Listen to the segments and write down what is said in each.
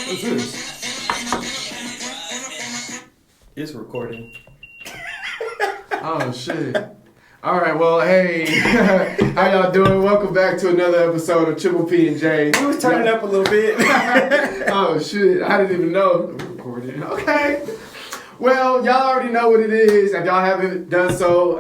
What's this? It's recording. Oh, shit. All right, well, hey, how y'all doing? Welcome back to another episode of Triple P&J. We was turning up a little bit. Oh, shit. I didn't even know. We're recording. Okay. Well, y'all already know what it is. If y'all haven't done so,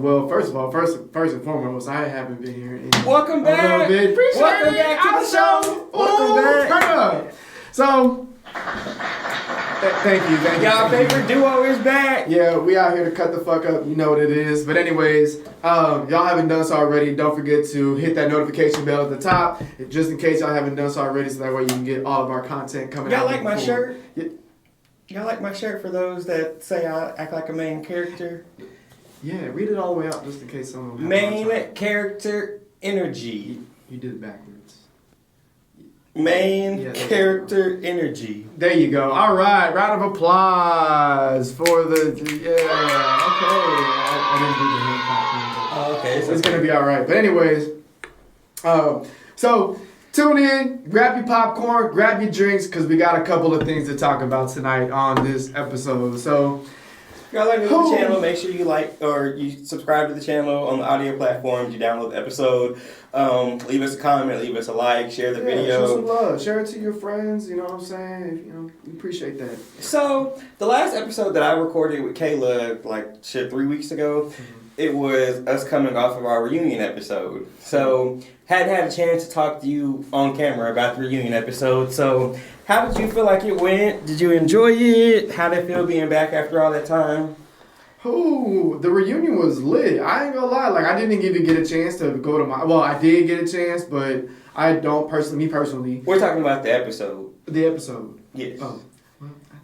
well, first of all, first and foremost, I haven't been here in Welcome back. a little bit. Appreciate Welcome it. back to the show. Welcome back. Turn up. So, thank you. Y'all favorite duo is back. Yeah, we out here to cut the fuck up. You know what it is. But anyways, y'all haven't done so already. Don't forget to hit that notification bell at the top, just in case y'all haven't done so already, so that way you can get all of our content coming out. Y'all like my shirt? Yeah. Y'all like my shirt for those that say I act like a main character? Yeah, read it all the way out just in case someone. Main character energy. You did it backwards. Main character energy. There you go. All right, round of applause for the okay. I didn't do the hand clap thing, but Okay, it's gonna be all right. But anyways, so tune in, grab your popcorn, grab your drinks, because we got a couple of things to talk about tonight on this episode. So. Y'all like the channel, make sure you like or you subscribe to the channel on the audio platforms. You download the episode. Leave us a comment, leave us a like, share the video. Show some love. Share it to your friends, you know what I'm saying? You know, we appreciate that. So, the last episode that I recorded with Kayla, 3 weeks ago, it was us coming off of our reunion episode. So, hadn't had a chance to talk to you on camera about the reunion episode. So, how did you feel like it went? Did you enjoy it? How did it feel being back after all that time? Ooh, the reunion was lit. I ain't gonna lie. I didn't even get a chance to go to my... Well, I did get a chance, but I don't personally... We're talking about the episode. The episode? Yes. Oh.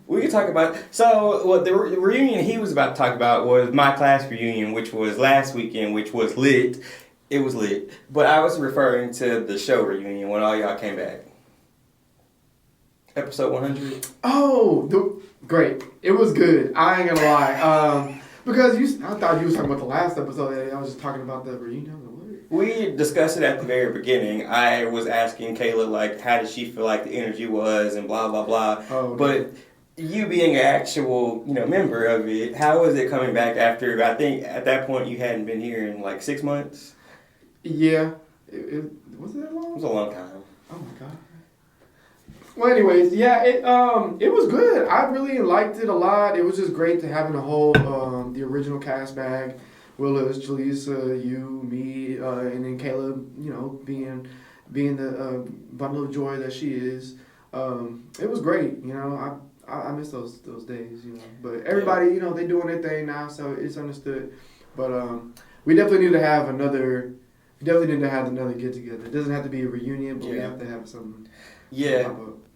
We could talk about... So, what the reunion he was about to talk about was my class reunion, which was last weekend, which was lit. It was lit. But I was referring to the show reunion when all y'all came back. Episode 100. Oh, great. It was good. I ain't gonna lie. Because I thought you was talking about the last episode. I was just talking about the reunion. We discussed it at the very beginning. I was asking Kayla, how did she feel like the energy was and blah, blah, blah. Oh, okay. But you being an actual, member of it, how was it coming back after, I think at that point you hadn't been here in 6 months? Yeah. Was it that long? It was a long time. Oh my God. Well, anyways, yeah, it was good. I really liked it a lot. It was just great to having the whole the original cast back. Willis, Jalisa, you, me, and then Kayla, being the bundle of joy that she is. It was great, I miss those days, But everybody, they doing their thing now, so it's understood. But we definitely need to have another get together. It doesn't have to be a reunion, but we have to have something. Yeah.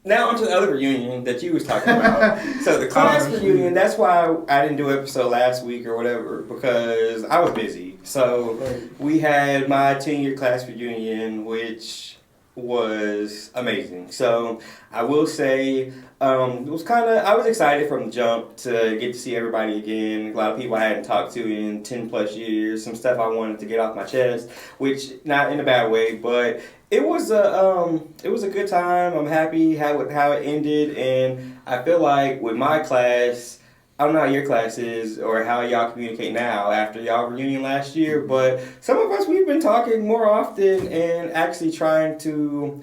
Now onto the other reunion that you was talking about. So the class reunion, that's why I didn't do an episode last week or whatever, because I was busy. So we had my 10-year class reunion, which was amazing. So I will say it was I was excited from the jump to get to see everybody again. A lot of people I hadn't talked to in 10 plus years. Some stuff I wanted to get off my chest, which not in a bad way, but it was a good time. I'm happy how it ended, and I feel like with my class, I don't know how your class is or how y'all communicate now after y'all reunion last year, but some of us, we've been talking more often and actually trying to,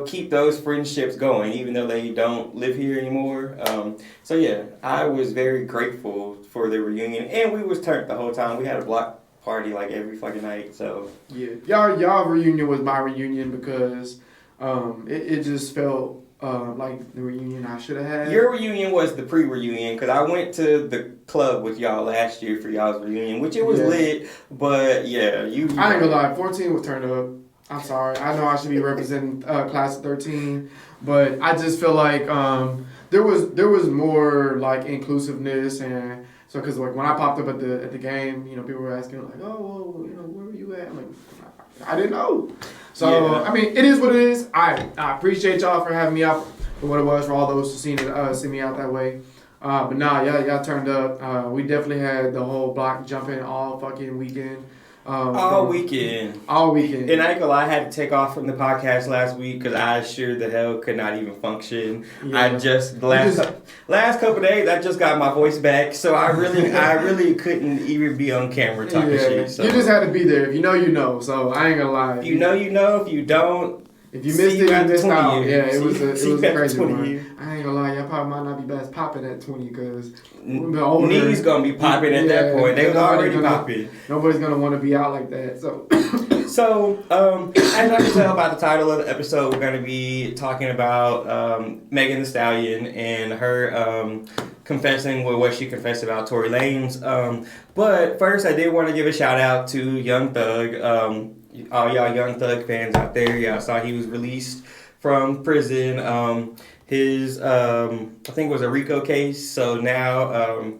keep those friendships going, even though they don't live here anymore. So yeah, I was very grateful for the reunion, and we was turned the whole time. We had a block party every fucking night. So yeah, y'all reunion was my reunion because it just felt like the reunion I should have had. Your reunion was the pre-reunion because I went to the club with y'all last year for y'all's reunion, which it was lit. But yeah, I ain't gonna lie, 14 was turned up. I'm sorry. I know I should be representing class of 13, but I just feel like there was more inclusiveness. And so because when I popped up at the game, people were asking oh, well, where were you at? I'm like, I didn't know. So yeah. I mean, it is what it is. I appreciate y'all for having me out for what it was, for all those who see me out that way. But nah, y'all turned up. We definitely had the whole block jumping all fucking weekend. All weekend. And I ain't gonna lie, I had to take off from the podcast last week because I sure the hell could not even function. Yeah. I just last couple of days I just got my voice back, so I really couldn't even be on camera talking shit. So. You just had to be there. If you know, you know. So I ain't gonna lie. If you know, you know. If you don't. If you missed it, you missed out. Yeah, it was a crazy 20 one. Years. I ain't gonna lie, y'all probably might not be best popping at 20 because knees gonna be popping at that point. They was already popping. Nobody's gonna want to be out like that. So, as I can tell by the title of the episode, we're gonna be talking about Megan Thee Stallion and her confessing with what she confessed about Tory Lanez. But first, I did want to give a shout out to Young Thug. All y'all Young Thug fans out there, y'all saw he was released from prison. His, I think it was a RICO case. So now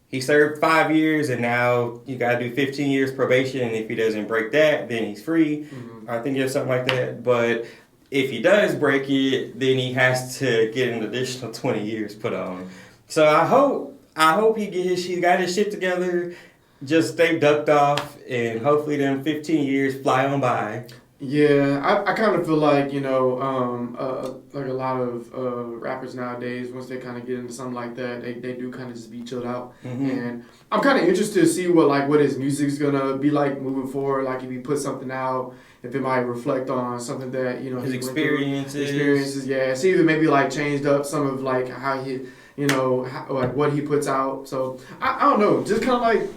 he served 5 years and now you got to do 15 years probation. And if he doesn't break that, then he's free. Mm-hmm. I think there's something like that. But if he does break it, then he has to get an additional 20 years put on. So I hope he got his shit together. Just stay ducked off, and hopefully them 15 years fly on by. Yeah, I kind of feel like, like a lot of rappers nowadays, once they kind of get into something like that, they do kind of just be chilled out. Mm-hmm. And I'm kind of interested to see what his music's going to be like moving forward. Like if he puts something out, if it might reflect on something that, his experiences. Yeah, see if it maybe like changed up some of like how he, like what he puts out. So I don't know, just kind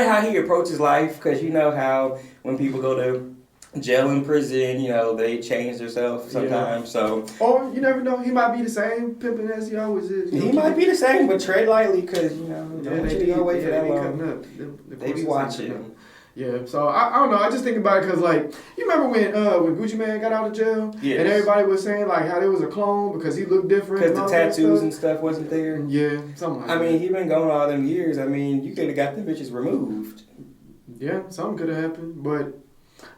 of how he approaches life, because you know how when people go to jail and prison, they change themselves sometimes. So, or you never know, he might be the same pimping as he always is. He might be the same, but tread lightly, because don't you go away for that long. They be watching. Yeah, so I don't know. I just think about it because, you remember when Gucci Mane got out of jail? Yes. And everybody was saying, how there was a clone because he looked different. Because the tattoos and stuff wasn't there? Yeah, something like that. I mean, he been going all them years. I mean, you could have got them bitches removed. Yeah, something could have happened. But,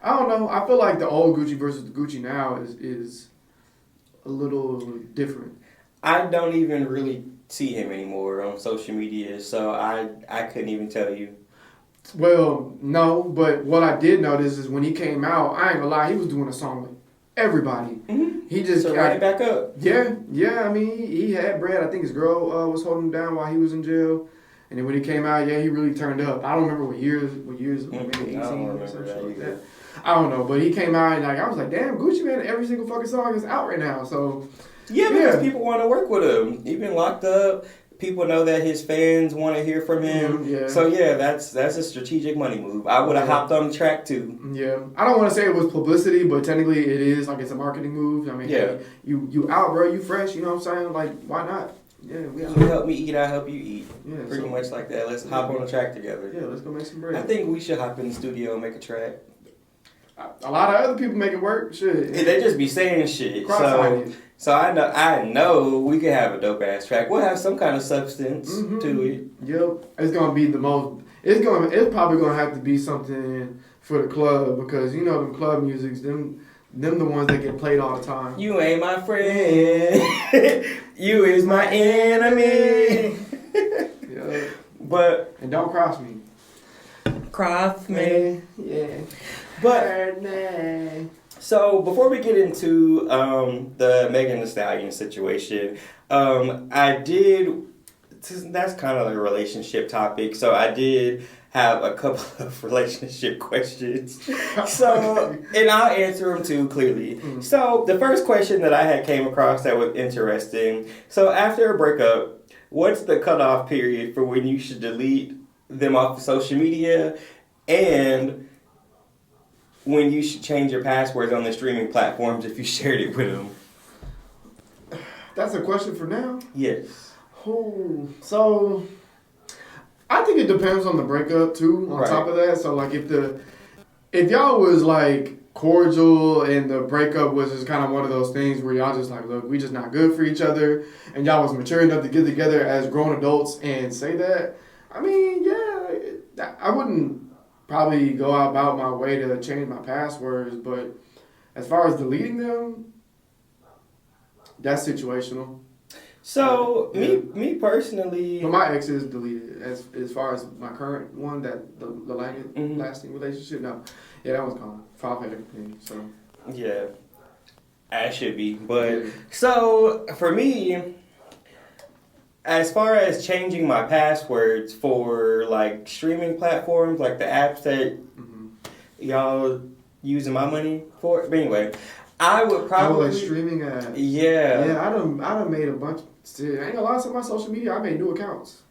I don't know. I feel like the old Gucci versus the Gucci now is a little different. I don't even really see him anymore on social media, so I couldn't even tell you. Well, no, but what I did notice is when he came out, I ain't gonna lie, he was doing a song with everybody. Mm-hmm. He just got it back up. Yeah. I mean, he had bread. I think his girl was holding him down while he was in jail. And then when he came out, he really turned up. I don't remember what years, maybe 18 or something like that. I don't know, but he came out and I was like, damn, Gucci Mane, every single fucking song is out right now. So because people want to work with him. He's been locked up. People know that his fans want to hear from him. Yeah. So, that's a strategic money move. I would have hopped on the track, too. Yeah. I don't want to say it was publicity, but technically it is. It's a marketing move. I mean, hey, you out, bro. You fresh. You know what I'm saying? Why not? Yeah, you help me eat, I help you eat. Yeah, pretty much like that. Let's hop on the track together. Yeah, let's go make some bread. I think we should hop in the studio and make a track. A lot of other people make it work. Shit. Yeah, they just be saying shit. So I know we could have a dope ass track. We'll have some kind of substance to it. Yep. It's gonna be the most. It's probably gonna have to be something for the club because them club musics, them the ones that get played all the time. You ain't my friend. You is my enemy. Yeah. And don't cross me. Cross me. Yeah. But so before we get into the Megan Thee Stallion situation, that's kind of a relationship topic. So I did have a couple of relationship questions. So, and I'll answer them too clearly. Mm-hmm. So the first question that I had came across that was interesting. So after a breakup, what's the cutoff period for when you should delete them off of social media, and when you should change your passwords on the streaming platforms if you shared it with them? That's a question for now? Yes. Oh, so I think it depends on the breakup too, on top of that. So if y'all was cordial and the breakup was just kind of one of those things where y'all just look, we just not good for each other, and y'all was mature enough to get together as grown adults and say that, I mean, I wouldn't probably go about my way to change my passwords, but as far as deleting them, that's situational. So me personally, but my ex is deleted. As far as my current one, that the lasting relationship, no, yeah, that was gone. File had everything. So yeah, I should be. But so for me, as far as changing my passwords for like streaming platforms, like the apps that y'all using my money for, but anyway, I would probably like streaming apps. Yeah, I done made a bunch. I ain't gonna lie, some of my social media, I made new accounts.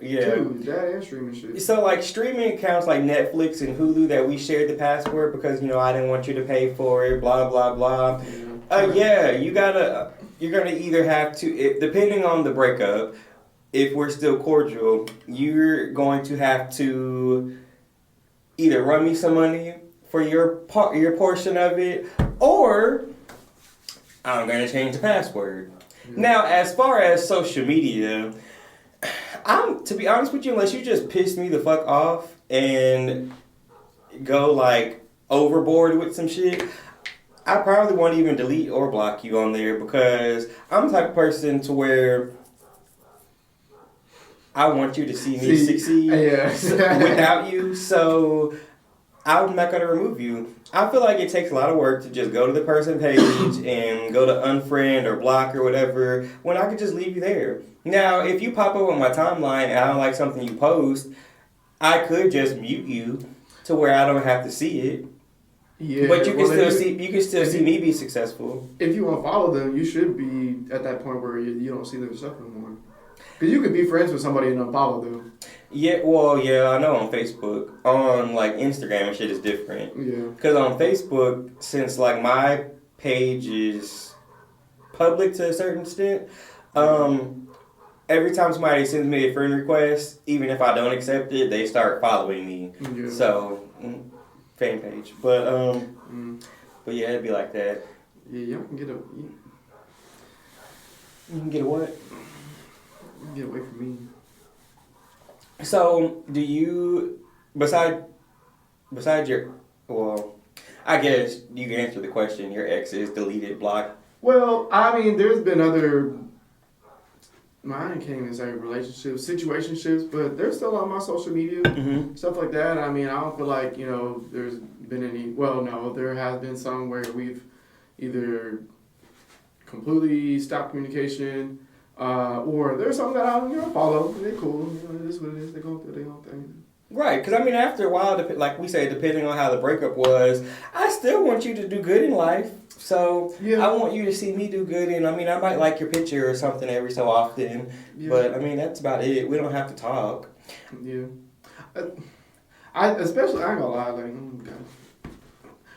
Yeah. Too, that and streaming shit. So like streaming accounts like Netflix and Hulu that we shared the password because I didn't want you to pay for it, blah blah blah. You're gonna either have to, depending on the breakup, if we're still cordial, you're going to have to either run me some money for your portion of it, or I'm gonna change the password. Now, as far as social media, to be honest with you, unless you just piss me the fuck off and go like overboard with some shit, I probably won't even delete or block you on there because I'm the type of person to where I want you to see me succeed without you, so I'm not going to remove you. I feel like it takes a lot of work to just go to the person page and go to unfriend or block or whatever when I could just leave you there. Now, if you pop up on my timeline and I don't like something you post, I could just mute you to where I don't have to see it. Yeah, but you can still see me be successful. If you unfollow them, you should be at that point where you don't see their stuff anymore. Because you could be friends with somebody and unfollow them. Yeah, well, yeah, I know on Facebook. On, like, Instagram and shit is different. Yeah. Because on Facebook, since, like, my page is public to a certain extent, every time somebody sends me a friend request, even if I don't accept it, they start following me. Yeah. So, fan page. But yeah, it'd be like that. Yeah, y'all can get a... You can get a what? You can get away from me. So, do you, besides your, well, I guess you can answer the question, your ex is deleted, blocked? Well, I mean, there's been other, I can't even say relationships, situationships, but they're still on my social media, stuff like that. I mean, I don't feel like, there's been any, well, no, there has been some where we've either completely stopped communication, or there's something that I follow. They're cool. It is what it is. They go through their own thing. Right, because I mean, after a while, like we say, depending on how the breakup was, I still want you to do good in life. So I want you to see me do good, and I mean, I might like your picture or something every so often. Yeah. But I mean, that's about it. We don't have to talk. Yeah. I ain't gonna lie. Like,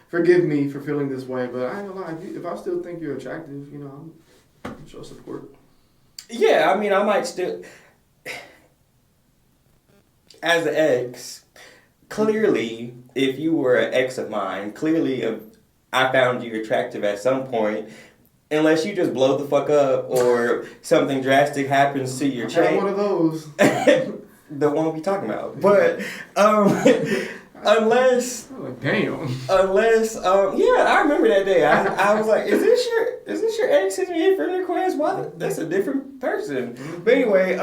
forgive me for feeling this way, but I ain't gonna lie. If I still think you're attractive, I'm show support. Yeah, I mean, I might still, as an ex, clearly, if you were an ex of mine, clearly I found you attractive at some point, unless you just blow the fuck up or something drastic happens to your chain. One of those. The one we talking about. But, unless... Oh, damn. Unless, I remember that day. I was like, is this your ex sending me a friend request? Why? That's a different person. But anyway,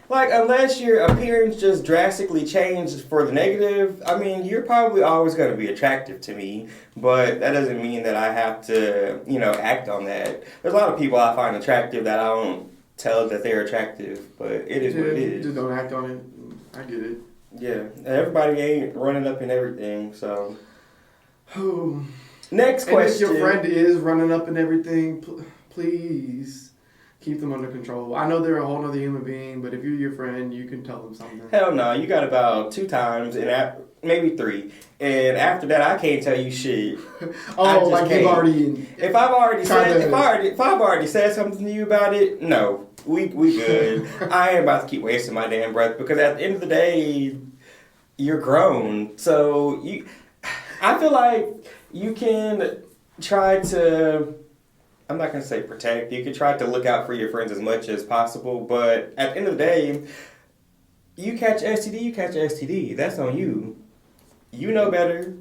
unless your appearance just drastically changed for the negative, I mean, you're probably always going to be attractive to me. But that doesn't mean that I have to, act on that. There's a lot of people I find attractive that I don't tell that they're attractive. But it is what it is. Just don't act on it. I get it. Yeah, and everybody ain't running up in everything, so. Next question. And if your friend is running up in everything, please keep them under control. I know they're a whole other human being, but if you're your friend, you can tell them something. Hell no, you got about 2 times, and maybe 3. And after that, I can't tell you shit. Like you've already... If I've already said something to you about it, no. We good. I ain't about to keep wasting my damn breath because at the end of the day, you're grown. So I feel like you can try to, I'm not going to say protect, you can try to look out for your friends as much as possible, but at the end of the day, you catch STD, you catch STD. That's on you. You know better.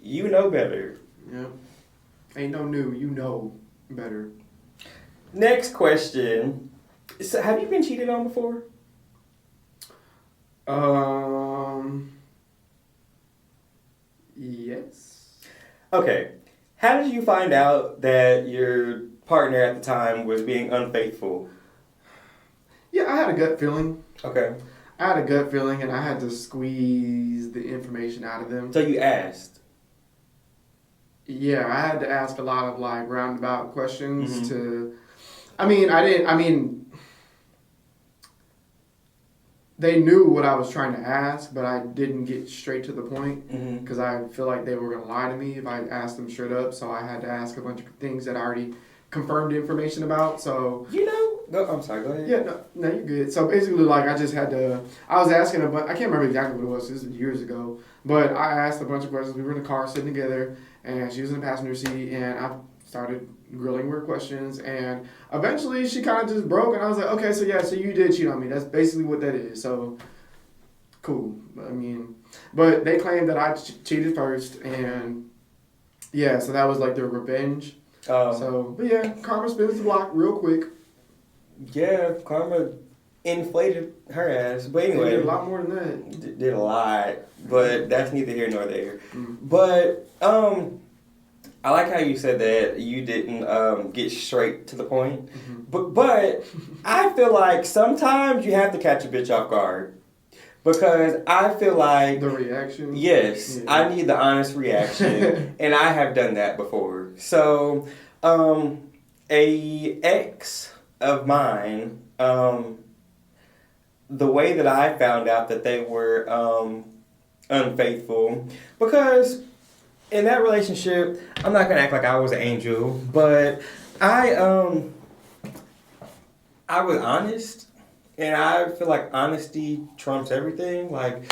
You know better. Yeah. Ain't no new. You know better. Next question. So have you been cheated on before? Yes. Okay. How did you find out that your partner at the time was being unfaithful? Yeah, I had a gut feeling. Okay. I had a gut feeling, and I had to squeeze the information out of them. So you asked. Yeah, I had to ask a lot of like roundabout questions Mm-hmm. to. I mean, they knew what I was trying to ask, but I didn't get straight to the point because I feel like they were gonna lie to me if I asked them straight up. So I had to ask a bunch of things that I already confirmed information about. So I'm sorry. Go ahead. yeah, no, you're good. So basically, like I just had to. I was asking a bunch. I can't remember exactly what it was. This was years ago, but I asked a bunch of questions. We were in the car sitting together, and she was in the passenger seat, and I started grilling her questions, and eventually she kind of just broke, and I was like, okay, so you did cheat on me. That's basically what that is. So cool. I mean, but they claimed that I cheated first, and yeah, so that was like their revenge. So, but yeah, karma spins the block real quick. Yeah, karma inflated her ass. But anyway. They did a lot more than that. Did a lot. But that's neither here nor there. Mm. But, I like how you said that you didn't get straight to the point. Mm-hmm. But I feel like sometimes you have to catch a bitch off guard. Because I feel like... The reaction? Yes. Yeah. I need the honest reaction. And I have done that before. So, a ex of mine, the way that I found out that they were unfaithful, because in that relationship, I'm not gonna act like I was an angel, but I was honest, and I feel like honesty trumps everything. Like,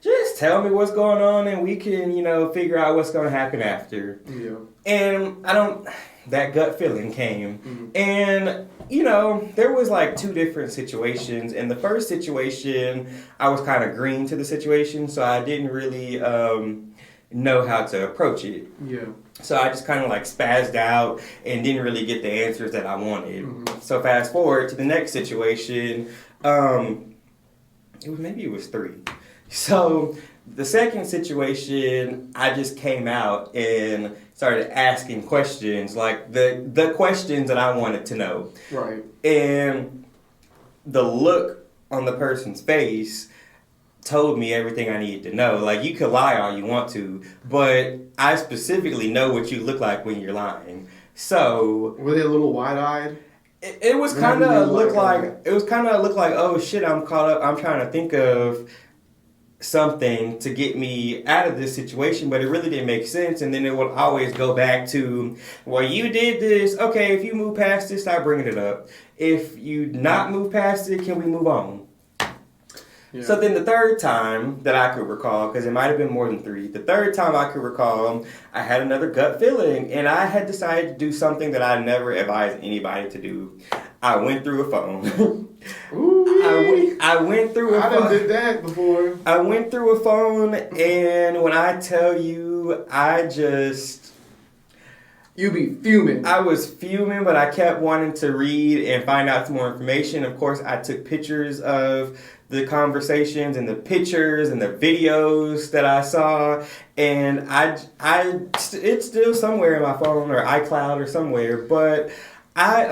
just tell me what's going on, and we can, figure out what's gonna happen after. Yeah. And that gut feeling came. Mm-hmm. And, there was like two different situations. In the first situation, I was kind of green to the situation, so I didn't really know how to approach it. Yeah. So I just kind of like spazzed out and didn't really get the answers that I wanted. Mm-hmm. So fast forward to the next situation, it was 3. So the second situation, I just came out and started asking questions, like the questions that I wanted to know. Right. And the look on the person's face told me everything I needed to know. Like, you could lie all you want to, but I specifically know what you look like when you're lying. So... Were they a little wide-eyed? It was kind of look like, oh shit, I'm caught up. I'm trying to think of something to get me out of this situation, but it really didn't make sense. And then it would always go back to, well, you did this. Okay, if you move past this, stop bringing it up. If you not move past it, can we move on? Yeah. So then the third time that I could recall, because it might have been more than 3, the third time I could recall, I had another gut feeling, and I had decided to do something that I never advised anybody to do. I went through a phone. Ooh, I went through a phone. I did that before. I went through a phone, and when I tell you, You be fuming. I was fuming, but I kept wanting to read and find out some more information. Of course, I took pictures of the conversations and the pictures and the videos that I saw, and it's still somewhere in my phone or iCloud or somewhere, but I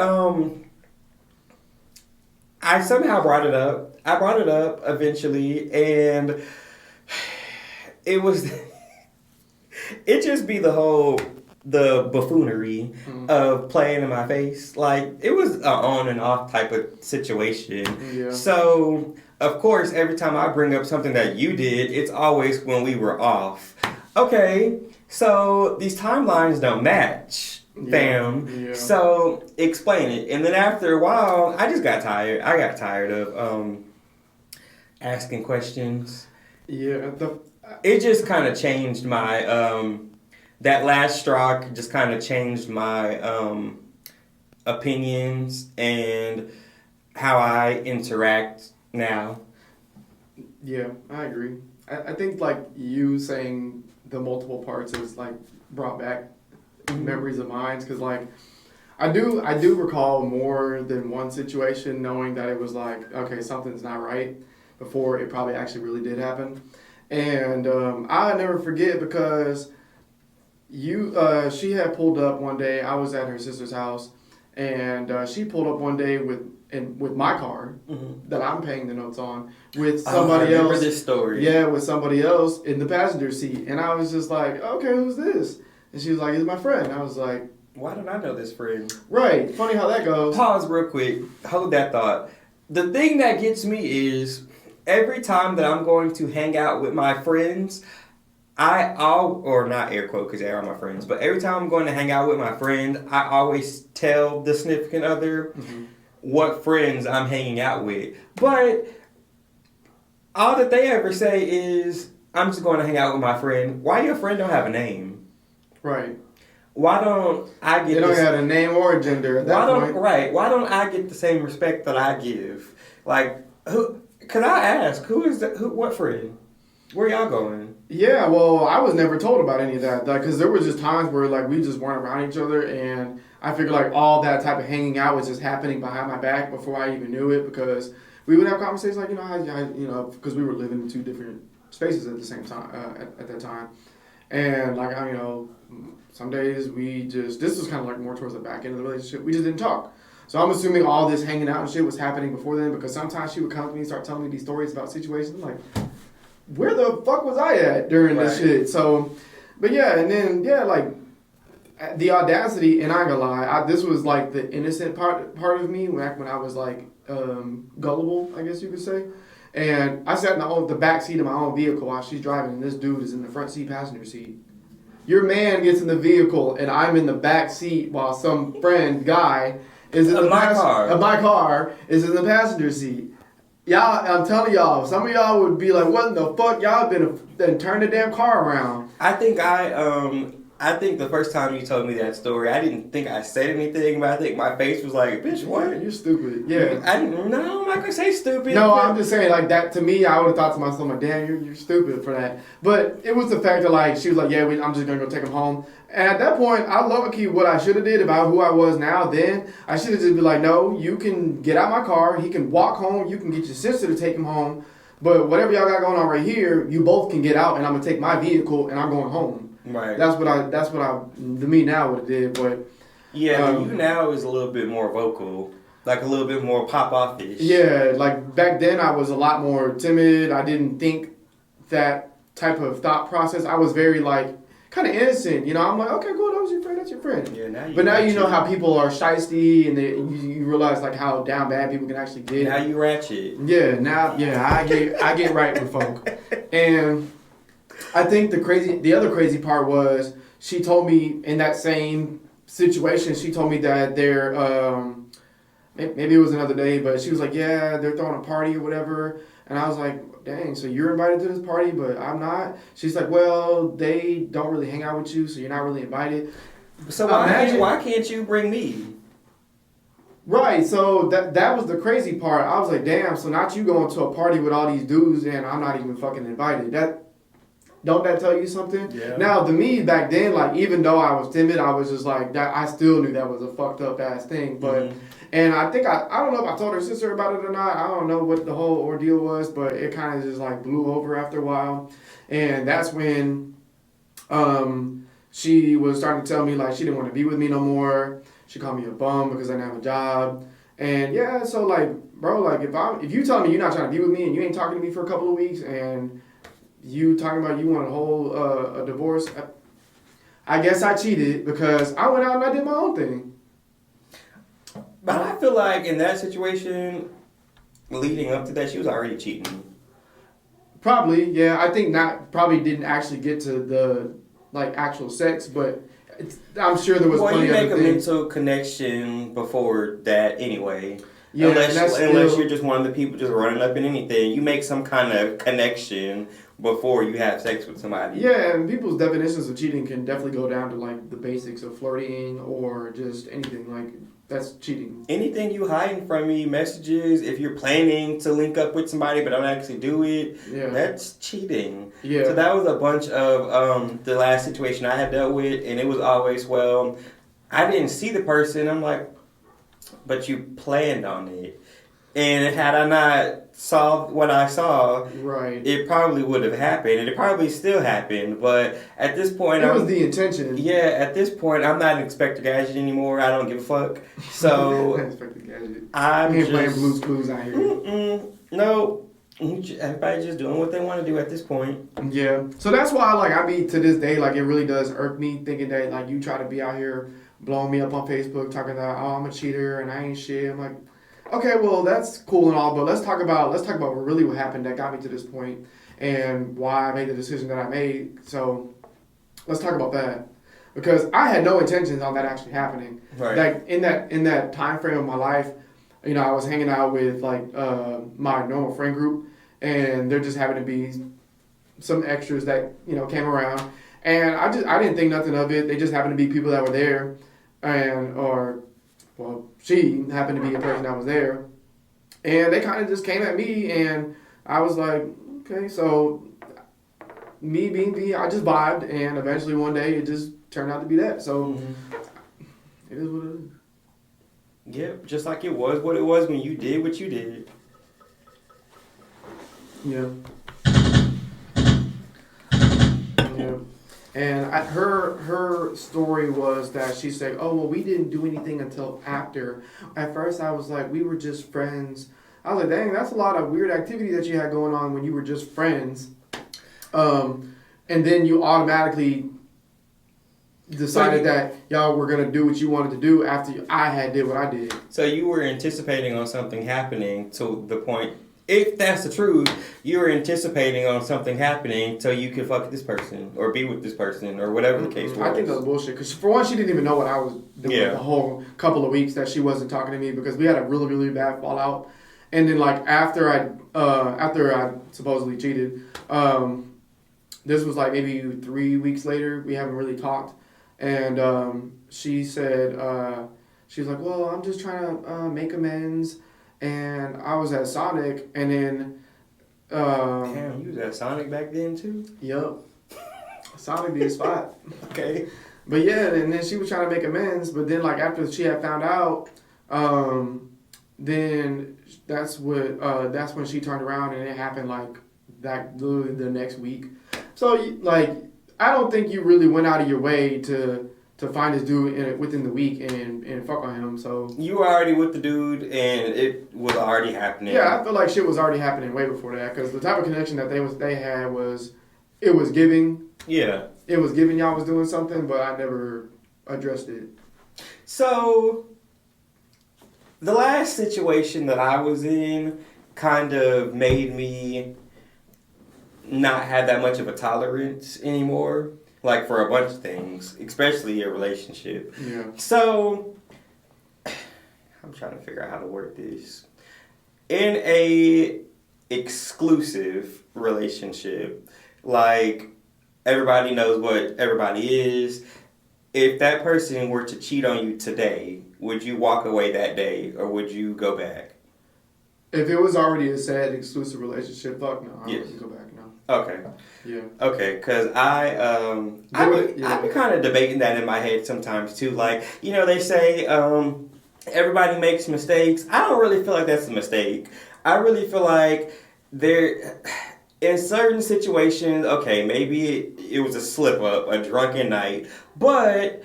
somehow brought it up. I brought it up eventually, and it was it just be the buffoonery of playing in my face. Like, it was an on and off type of situation. Yeah. So, of course, every time I bring up something that you did, it's always when we were off. Okay, so these timelines don't match, fam. Yeah. So, explain it. And then after a while, I just got tired. I got tired of asking questions. Yeah. It just kind of changed my... that last straw just kind of changed my opinions and how I interact now. Yeah, I agree. I think, like, you saying the multiple parts is, like, brought back memories of mine. Because, like, I do recall more than one situation knowing that it was like, okay, something's not right before it probably actually really did happen. And I'll never forget because she had pulled up one day. I was at her sister's house, and she pulled up one day with my car that I'm paying the notes on with somebody else. I remember this story. Yeah, with somebody else in the passenger seat. And I was just like, okay, who's this? And she was like, it's my friend. I was like, why don't I know this friend? Right. Funny how that goes. Pause real quick. Hold that thought. The thing that gets me is every time that I'm going to hang out with my friends, or not air quote because they are my friends, but every time I'm going to hang out with my friend, I always tell the significant other what friends I'm hanging out with. But all that they ever say is, I'm just going to hang out with my friend. Why your friend don't have a name? Right. Why don't I get? They don't have a name or a gender at that point. Right. Why don't I get the same respect that I give? Like, who? Could I ask who is that? What friend? Where y'all going? Yeah. Well, I was never told about any of that because there was just times where like we just weren't around each other, and I figured like all that type of hanging out was just happening behind my back before I even knew it because we would have conversations like because we were living in two different spaces at the same time at that time, and like some days this was kind of like more towards the back end of the relationship. We just didn't talk. So I'm assuming all this hanging out and shit was happening before then because sometimes she would come to me and start telling me these stories about situations. I'm like, where the fuck was I at during this shit? So, but yeah, and then, like the audacity, and I ain't gonna lie, this was like the innocent part of me back when I was like gullible, I guess you could say. And I sat in the back seat of my own vehicle while she's driving and this dude is in the front seat passenger seat. Your man gets in the vehicle and I'm in the back seat while some friend guy is in my car is in the passenger seat. Y'all, I'm telling y'all, some of y'all would be like, "What in the fuck? Y'all been turn the damn car around." I think the first time you told me that story, I didn't think I said anything, but I think my face was like, "Bitch, what? You're stupid." Yeah. I'm not gonna say stupid. No, I'm just saying like that. To me, I would have thought to myself, like, "Damn, you're stupid for that." But it was the fact that like she was like, "Yeah, I'm just gonna go take him home." And at that point, I low key what I should have did about who I was now. Then I should have just been like, "No, you can get out my car. He can walk home. You can get your sister to take him home. But whatever y'all got going on right here, you both can get out, and I'm gonna take my vehicle and I'm going home." Right. That's what I to me now would have did, but yeah, you now is a little bit more vocal, like a little bit more pop off-ish. Yeah, like back then I was a lot more timid. I didn't think that type of thought process. I was very like kind of innocent, I'm like, okay, cool, that was your friend, that's your friend. Yeah, now you know how people are shiesty, and you realize like how down bad people can actually get. Now you ratchet. Yeah, I get right with folk, and I think the other crazy part was she told me in that same situation, she told me that they're, maybe it was another day, but she was like, yeah, they're throwing a party or whatever. And I was like, dang, so you're invited to this party, but I'm not? She's like, well, they don't really hang out with you, so you're not really invited. So why can't you bring me? Right, so that was the crazy part. I was like, damn, so not you going to a party with all these dudes and I'm not even fucking invited. Don't that tell you something? Yeah. Now, to me, back then, like, even though I was timid, I was just like, that. I still knew that was a fucked up ass thing. But, and I think, I don't know if I told her sister about it or not. I don't know what the whole ordeal was, but it kind of just, like, blew over after a while. And that's when she was starting to tell me, like, she didn't want to be with me no more. She called me a bum because I didn't have a job. And, yeah, so, like, bro, like, if you tell me you're not trying to be with me and you ain't talking to me for a couple of weeks and you talking about you want to hold a divorce, I guess I cheated because I went out and I did my own thing. But I feel like in that situation, leading up to that, she was already cheating. Probably, yeah. I think probably didn't actually get to the like actual sex, but I'm sure there was plenty of things. Well, you make a mental connection before that anyway. Yeah, unless you're just one of the people just running up in anything. You make some kind of connection before you have sex with somebody. Yeah, and people's definitions of cheating can definitely go down to like the basics of flirting or just anything. Like, that's cheating. Anything you hiding from me, messages, if you're planning to link up with somebody but don't actually do it, that's cheating. Yeah. So that was a bunch of the last situation I had dealt with, and it was always, well, I didn't see the person. I'm like, but you planned on it. And had I not saw what I saw, right, it probably would have happened, and it probably still happened. But at this point, it was the intention. Yeah, at this point, I'm not an Inspector Gadget anymore. I don't give a fuck. So Inspector Gadget. I'm just playing Blue's Clues out here. No, everybody's just doing what they want to do at this point. Yeah, so that's why I be to this day it really does irk me thinking that you try to be out here blowing me up on Facebook talking about I'm a cheater and I ain't shit. I'm like, okay, well that's cool and all, but let's talk about what happened that got me to this point and why I made the decision that I made. So let's talk about that, because I had no intentions on that actually happening. Right. In that time frame of my life, I was hanging out with my normal friend group, and there just happened to be some extras that came around, and I didn't think nothing of it. They just happened to be people that were there, she happened to be a person that was there, and they kind of just came at me, and I was like, okay, so me being me, I just vibed, and eventually one day it just turned out to be that. So it is what it is. Yep, just like it was what it was when you did what you did. Yeah. Yeah. And her story was that she said, oh, well, we didn't do anything until after. At first, I was like, we were just friends. I was like, dang, that's a lot of weird activity that you had going on when you were just friends. And then you automatically decided that y'all were going to do what you wanted to do after I had did what I did. So you were anticipating on something happening to the point, if that's the truth, you were anticipating on something happening so you could fuck this person or be with this person or whatever the case was. I think that was bullshit, because for one, she didn't even know what I was doing the whole couple of weeks that she wasn't talking to me, because we had a really, really bad fallout. And then after I supposedly cheated, this was maybe 3 weeks later, we haven't really talked. And she said, she was like, well, I'm just trying to make amends. And I was at Sonic, and then... Damn, you was at Sonic back then, too? Yep. Sonic be a spot. Okay. But yeah, and then she was trying to make amends, but then after she had found out, then that's when she turned around, and it happened literally the next week. So I don't think you really went out of your way to find this dude within the week and fuck on him. So you were already with the dude, and it was already happening. Yeah, I feel like shit was already happening way before that, because the type of connection that they had it was giving. Yeah, it was giving y'all was doing something, but I never addressed it. So the last situation that I was in kind of made me not have that much of a tolerance anymore. For a bunch of things, especially a relationship. Yeah. So, I'm trying to figure out how to word this. In a exclusive relationship, everybody knows what everybody is. If that person were to cheat on you today, would you walk away that day, or would you go back? If it was already a sad exclusive relationship, fuck no. I wouldn't go back, no. Okay. Yeah. Okay, because I've been kind of debating that in my head sometimes too. They say everybody makes mistakes. I don't really feel like that's a mistake. I really feel like in certain situations, okay, maybe it was a slip up, a drunken night, but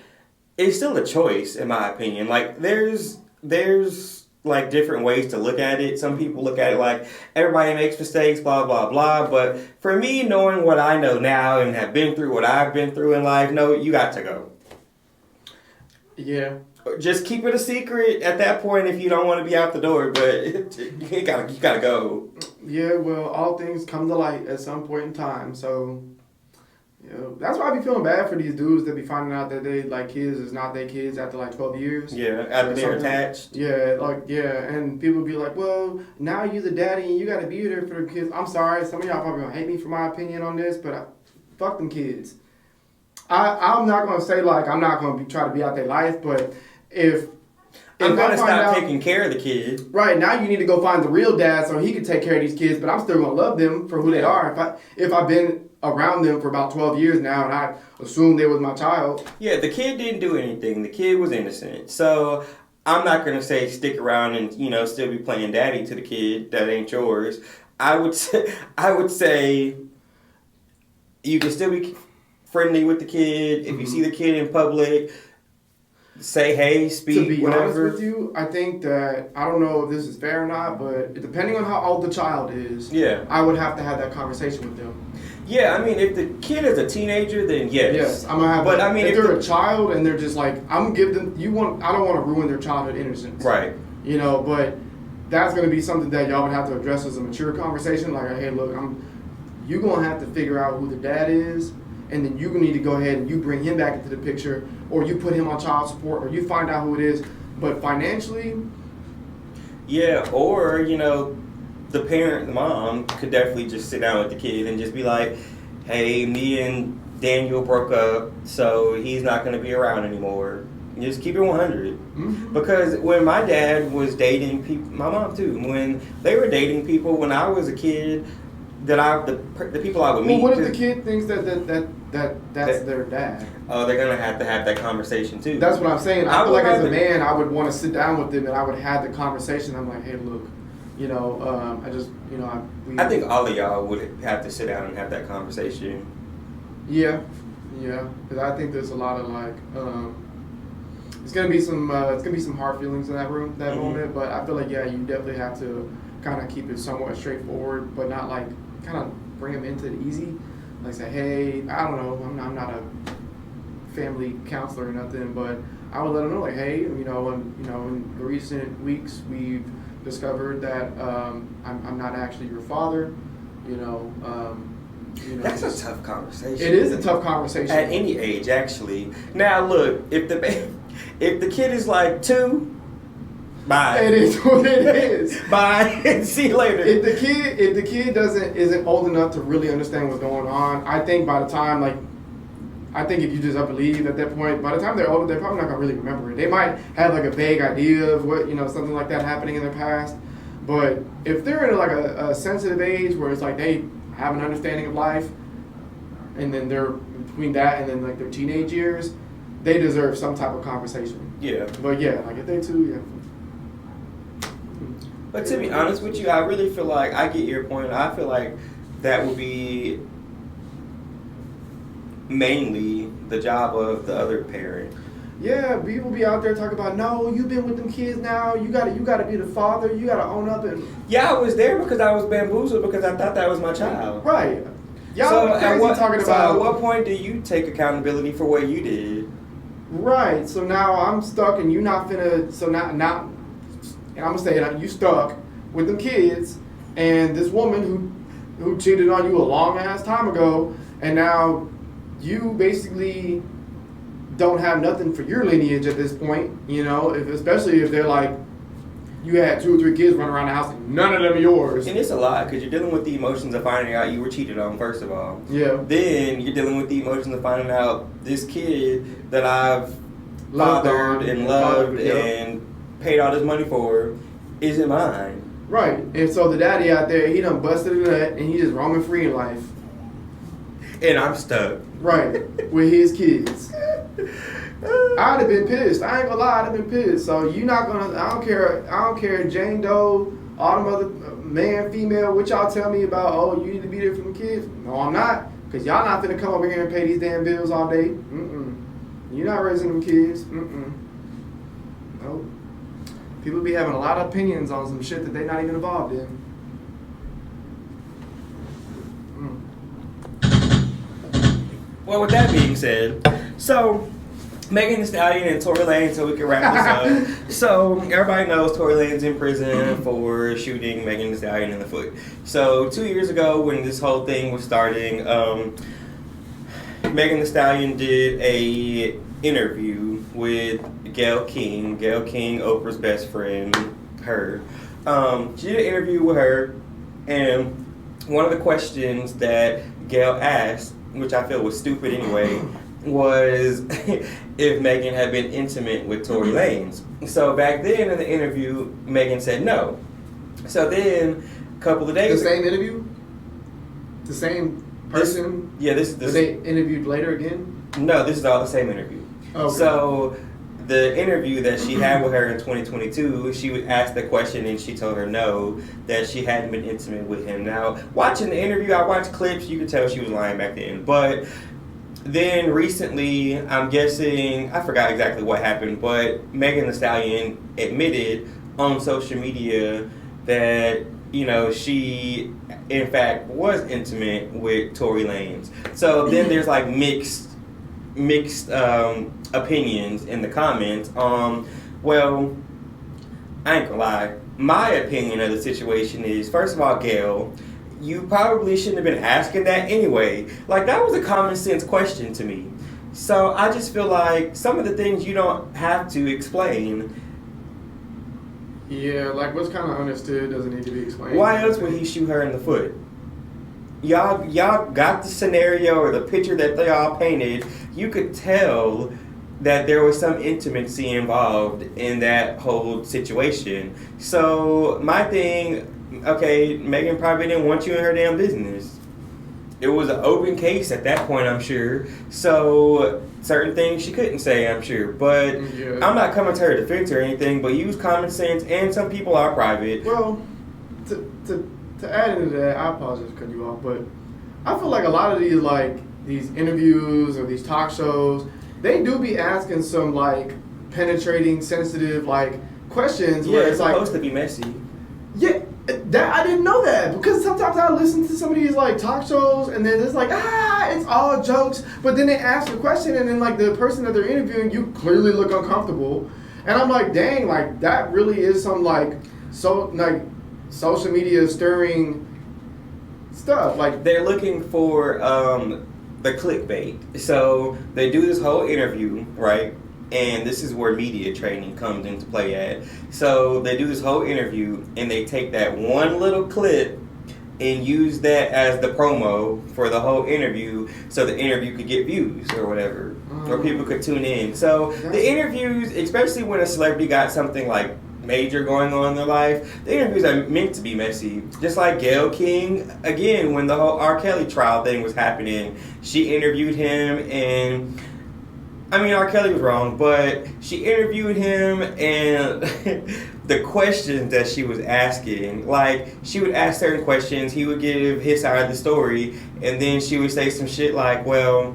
it's still a choice in my opinion. There's different ways to look at it. Some people look at it everybody makes mistakes, blah, blah, blah. But for me, knowing what I know now and have been through what I've been through in life, no, you got to go. Yeah. Just keep it a secret at that point if you don't want to be out the door, but you gotta go. Yeah, well, all things come to light at some point in time, so... Yeah, that's why I be feeling bad for these dudes that be finding out that they kids is not their kids after 12 years. Yeah, after they're attached. Yeah, and people be like, well, now you the daddy and you got to be there for the kids. I'm sorry, some of y'all probably gonna hate me for my opinion on this, but fuck them kids. I'm not gonna say I'm not gonna try to be out their life, but if I'm going to stop taking care of the kid. Right, now you need to go find the real dad so he can take care of these kids, but I'm still going to love them for who they are. If I've been around them for about 12 years now and I assume they was my child. Yeah, the kid didn't do anything. The kid was innocent. So I'm not going to say stick around and, still be playing daddy to the kid. That ain't yours. I would say you can still be friendly with the kid. If you see the kid in public, say hey, speak, to be whatever. honest with you, I think that, I don't know if this is fair or not, but depending on how old the child is, I would have to have that conversation with them. Yeah, I mean, if the kid is a teenager, then yes. Yes, I'm gonna have. But I mean, if they're a child and they're just like, I'm gonna give them. I don't want to ruin their childhood innocence. Right. But that's gonna be something that y'all would have to address as a mature conversation. Like, hey, look, you gonna have to figure out who the dad is, and then you need to go ahead and you bring him back into the picture, or you put him on child support, or you find out who it is. But financially. Yeah, or the parent, the mom, could definitely just sit down with the kid and just be like, hey, me and Daniel broke up, so he's not going to be around anymore. Just keep it 100. Mm-hmm. Because when my dad was dating people, my mom too, when they were dating people when I was a kid, the people I would meet. Well, what if the kid thinks that's their dad? Oh, they're going to have that conversation too. That's what I'm saying. I feel like as a man, I would want to sit down with them and I would have the conversation. I'm like, hey, look. I think all of y'all would have to sit down and have that conversation. Yeah, because I think there's a lot of it's gonna be some hard feelings in that room, that moment. But I feel like you definitely have to kind of keep it somewhat straightforward, but not like kind of bring them into it easy. Like say, hey, I don't know, I'm not a family counselor or nothing, but I would let them know like, hey, in the recent weeks we've discovered that I'm not actually your father, That's a tough conversation. It is a tough conversation at any age, actually. Now, look, if the kid is like 2, bye. It is what it is. Bye. See you later. If the kid isn't old enough to really understand what's going on, I think by the time I think if you just up and leave at that point, by the time they're older, they're probably not going to really remember it. They might have a vague idea of what, something like that happening in their past. But if they're in a sensitive age where it's like they have an understanding of life, and then they're between that and then their teenage years, they deserve some type of conversation. Yeah. But if they too, But to be honest with you, I really feel like, I get your point. I feel like that would be mainly the job of the other parent. Yeah, people be out there talking about, no, you've been with them kids now. You gotta be the father. You gotta own up and. Yeah, I was there because I was bamboozled because I thought that was my child. Right. Y'all at what point do you take accountability for what you did? Right. So now I'm stuck, and you're not finna. So now, and I'm gonna say that you stuck with them kids, and this woman who cheated on you a long ass time ago, and now. You basically don't have nothing for your lineage at this point, especially if they're like, you had 2 or 3 kids running around the house and none of them are yours. And it's a lot because you're dealing with the emotions of finding out you were cheated on, first of all. Yeah. Then you're dealing with the emotions of finding out this kid that I've fathered and loved and paid all this money for isn't mine. Right. And so the daddy out there, he done busted a nut and he just roaming free in life. And I'm stuck. Right, with his kids. I'd have been pissed. I ain't gonna lie, I'd have been pissed. So you not gonna, I don't care, Jane Doe, all them other man, female, what y'all tell me about, oh, you need to be there for the kids? No, I'm not. Because y'all not finna come over here and pay these damn bills all day. You're not raising them kids. Nope. People be having a lot of opinions on some shit that they're not even involved in. Well, with that being said, so Megan Thee Stallion and Tory Lanez, so we can wrap this up. So everybody knows Tory Lanez in prison for shooting Megan Thee Stallion in the foot. So 2 years ago, when this whole thing was starting, Megan Thee Stallion did a interview with Gayle King. Gayle King, Oprah's best friend, her. She did an interview with her, and one of the questions that Gayle asked, which I feel was stupid anyway, was if Megan had been intimate with Tory Lanez. So back then in the interview, Megan said no. So then a couple of days The same interview? The same person? This they interviewed later again? No, this is all the same interview. Okay. So the interview that she had with her in 2022, she would ask the question and she told her no, that she hadn't been intimate with him. Now, watching the interview, I watched clips, you could tell she was lying back then. But then recently, I'm guessing, I forgot exactly what happened, but Megan Thee Stallion admitted on social media that, you know, she in fact was intimate with Tory Lanez. So then there's like mixed opinions in the comments. Well, I ain't gonna lie. My opinion of the situation is, first of all, Gayle, you probably shouldn't have been asking that anyway. Like, that was a common sense question to me. So I just feel like some of the things you don't have to explain. Yeah, like what's kind of understood doesn't need to be explained. Why else would he shoot her in the foot? Y'all got the scenario or the picture that they all painted. You could tell that there was some intimacy involved in that whole situation. So my thing, okay, Megan probably didn't want you in her damn business. It was an open case at that point, I'm sure. So certain things she couldn't say, I'm sure. But yeah. I'm not coming to her defense or anything, but use common sense, and some people are private. Well, to add into that, I apologize for cutting you off, but I feel like a lot of these interviews or these talk shows, they do be asking some like penetrating, sensitive questions. Yeah, where it's supposed to be messy. Yeah, that I didn't know that, because sometimes I listen to some of these talk shows and then it's it's all jokes, but then they ask a question and then the person that they're interviewing, you clearly look uncomfortable, and I'm like, dang, that really is some social media stirring stuff. They're looking for the clickbait. So they do this whole interview, right? And this is where media training comes into play at. So they do this whole interview and they take that one little clip and use that as the promo for the whole interview, so the interview could get views or whatever, or people could tune in. So the interviews, especially when a celebrity got something major going on in their life, the interviews are meant to be messy. Just like Gayle King, again, when the whole R. Kelly trial thing was happening, she interviewed him, and I mean, R. Kelly was wrong, but she interviewed him, and the questions that she was asking, she would ask certain questions, he would give his side of the story, and then she would say some shit well,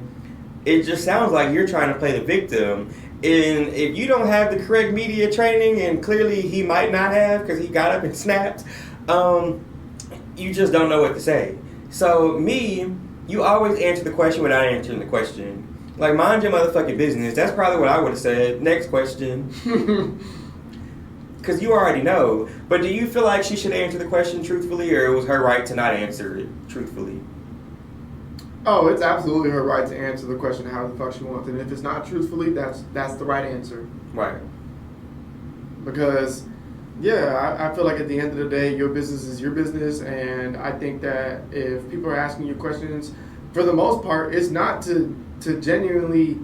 it just sounds like you're trying to play the victim. And if you don't have the correct media training, and clearly he might not have because he got up and snapped, you just don't know what to say. So you always answer the question without answering the question. Mind your motherfucking business. That's probably what I would have said. Next question. Because you already know. But do you feel like she should answer the question truthfully, or it was her right to not answer it truthfully? Oh, it's absolutely her right to answer the question how the fuck she wants. And if it's not truthfully, that's the right answer. Right. Because, yeah, I feel like at the end of the day, your business is your business. And I think that if people are asking you questions, for the most part, it's not to genuinely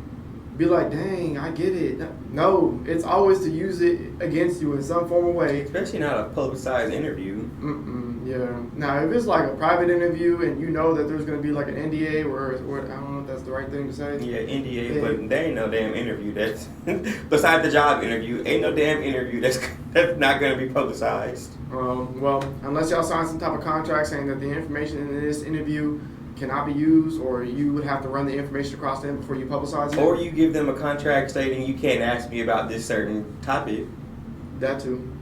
be like, dang, I get it. No, it's always to use it against you in some form or way. Especially not a publicized interview. Yeah. Now, if it's a private interview and you know that there's going to be an NDA or I don't know if that's the right thing to say. Yeah, NDA, but there ain't no damn interview that's, besides the job interview, ain't no damn interview that's not going to be publicized. Well, unless y'all sign some type of contract saying that the information in this interview cannot be used, or you would have to run the information across them before you publicize it. Or you give them a contract stating you can't ask me about this certain topic. That too.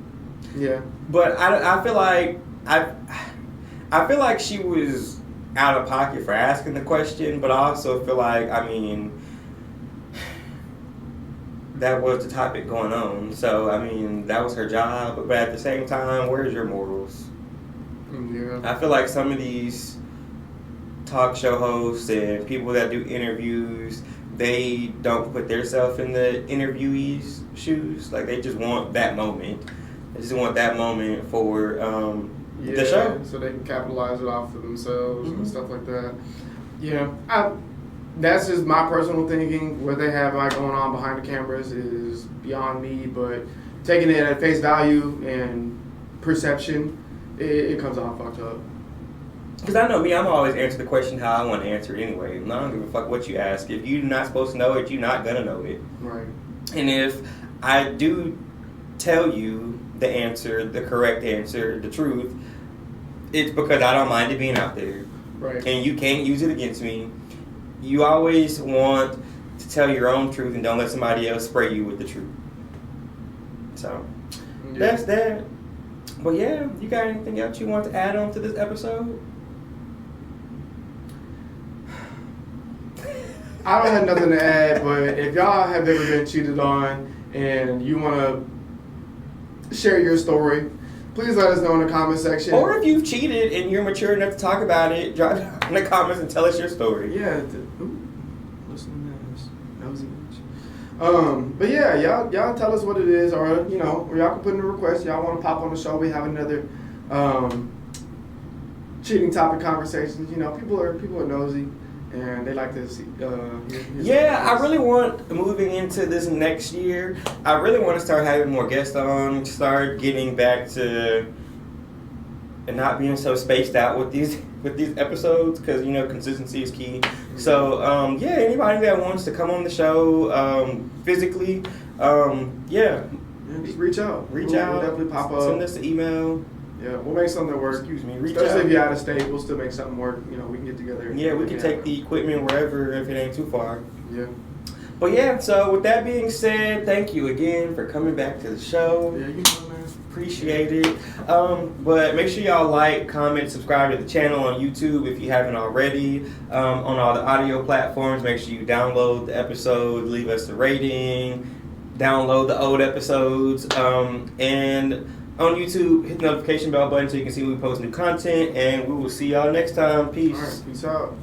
Yeah. But I feel like I feel like she was out of pocket for asking the question, but I also feel like, that was the topic going on. So, that was her job. But at the same time, where's your morals? Yeah. I feel like some of these talk show hosts and people that do interviews, they don't put themselves in the interviewee's shoes. They just want that moment. They just want that moment for the show. So they can capitalize it off for themselves and stuff like that. Yeah. that's just my personal thinking. What they have like going on behind the cameras is beyond me, but taking it at face value and perception, it comes off fucked up. Because I know me, I'm always answer the question how I want to answer it anyway. I don't give a fuck what you ask. If you're not supposed to know it, you're not gonna know it. Right. And if I do tell you the answer, the correct answer, the truth, it's because I don't mind it being out there. Right. And you can't use it against me. You always want to tell your own truth and don't let somebody else spray you with the truth. So, that's that. But yeah, you got anything else you want to add on to this episode? I don't have nothing to add, but if y'all have ever been cheated on and you want to share your story, please let us know in the comment section. Or if you've cheated and you're mature enough to talk about it, drop it in the comments and tell us your story. Yeah. Listen to this. Nosy bitch. But yeah, y'all tell us what it is, or or y'all can put in a request. Y'all want to pop on the show? We have another cheating topic conversations. People are nosy. And they like to see. I really want, moving into this next year, I really want to start having more guests on, start getting back to and not being so spaced out with these episodes, because consistency is key. So anybody that wants to come on the show physically, just reach out. We'll definitely pop up. Send us an email. Yeah, we'll make something that works. Especially if you're out of state, we'll still make something work. We can get together. Yeah, we can take the equipment wherever if it ain't too far. Yeah. But yeah, so with that being said, thank you again for coming back to the show. Yeah, you know, man. Appreciate it. But make sure y'all like, comment, subscribe to the channel on YouTube if you haven't already. On all the audio platforms, make sure you download the episode, leave us a rating, download the old episodes, and on YouTube, hit the notification bell button so you can see when we post new content, and we will see y'all next time. Peace. All right, peace out.